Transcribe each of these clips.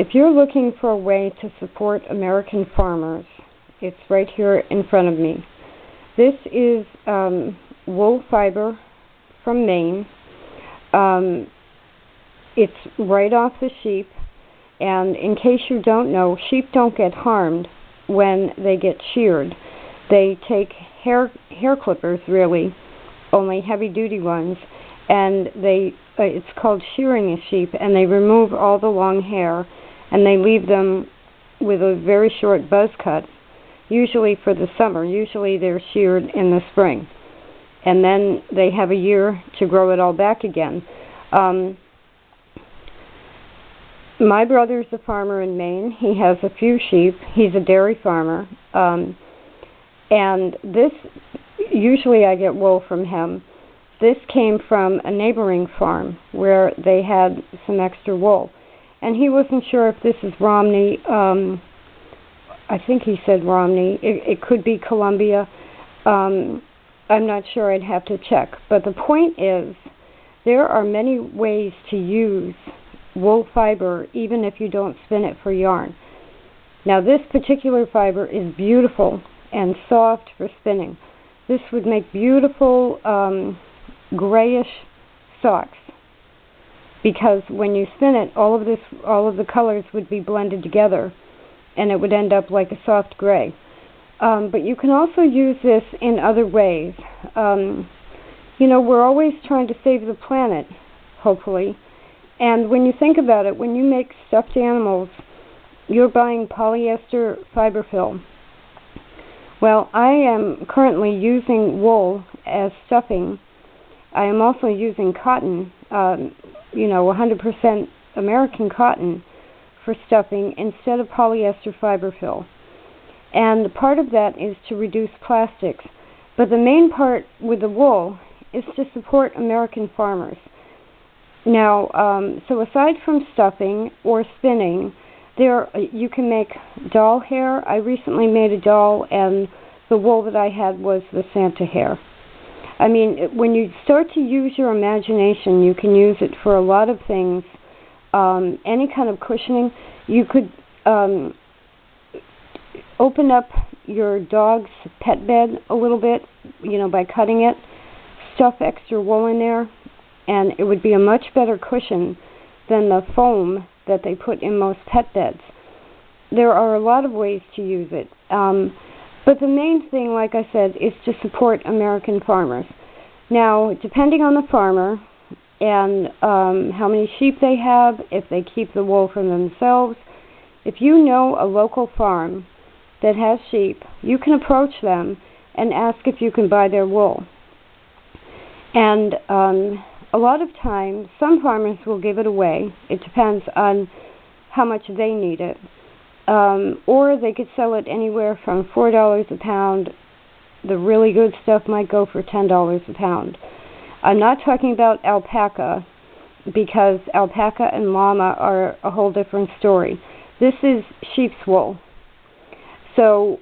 If you're looking for a way to support American farmers, it's right here in front of me. This is wool fiber from Maine. It's right off the sheep, and in case you don't know, sheep don't get harmed when they get sheared. They take hair clippers, really, only heavy-duty ones, and it's called shearing a sheep, and they remove all the long hair, and they leave them with a very short buzz cut, usually for the summer. Usually they're sheared in the spring, and then they have a year to grow it all back again. My brother's a farmer in Maine. He has a few sheep. He's a dairy farmer. And this, usually I get wool from him. This came from a neighboring farm where they had some extra wool. And he wasn't sure if this is Romney. I think he said Romney. It could be Columbia. I'm not sure. I'd have to check. But the point is, there are many ways to use wool fiber, even if you don't spin it for yarn. Now, this particular fiber is beautiful and soft for spinning. This would make beautiful grayish socks, because when you spin it, all of the colors would be blended together, and it would end up like a soft gray. But you can also use this in other ways. We're always trying to save the planet, hopefully. And when you think about it, when you make stuffed animals, you're buying polyester fiber film. Well, I am currently using wool as stuffing. I am also using cotton, 100% American cotton for stuffing instead of polyester fiber fill. And part of that is to reduce plastics. But the main part with the wool is to support American farmers. Now, so aside from stuffing or spinning, you can make doll hair. I recently made a doll, and the wool that I had was the Santa hair. I mean, when you start to use your imagination, you can use it for a lot of things. Any kind of cushioning. You could open up your dog's pet bed a little bit, by cutting it, stuff extra wool in there, and it would be a much better cushion than the foam that they put in most pet beds. There are a lot of ways to use it. But the main thing, like I said, is to support American farmers. Now, depending on the farmer and how many sheep they have, if they keep the wool for themselves, if you know a local farm that has sheep, you can approach them and ask if you can buy their wool. And a lot of times, some farmers will give it away. It depends on how much they need it. Or they could sell it anywhere from $4 a pound. The really good stuff might go for $10 a pound. I'm not talking about alpaca, because alpaca and llama are a whole different story. This is sheep's wool. So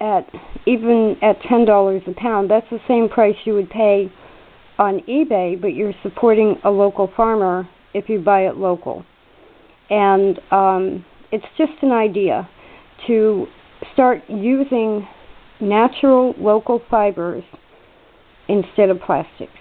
even at $10 a pound, that's the same price you would pay on eBay, but you're supporting a local farmer if you buy it local. And it's just an idea to start using natural local fibers instead of plastics.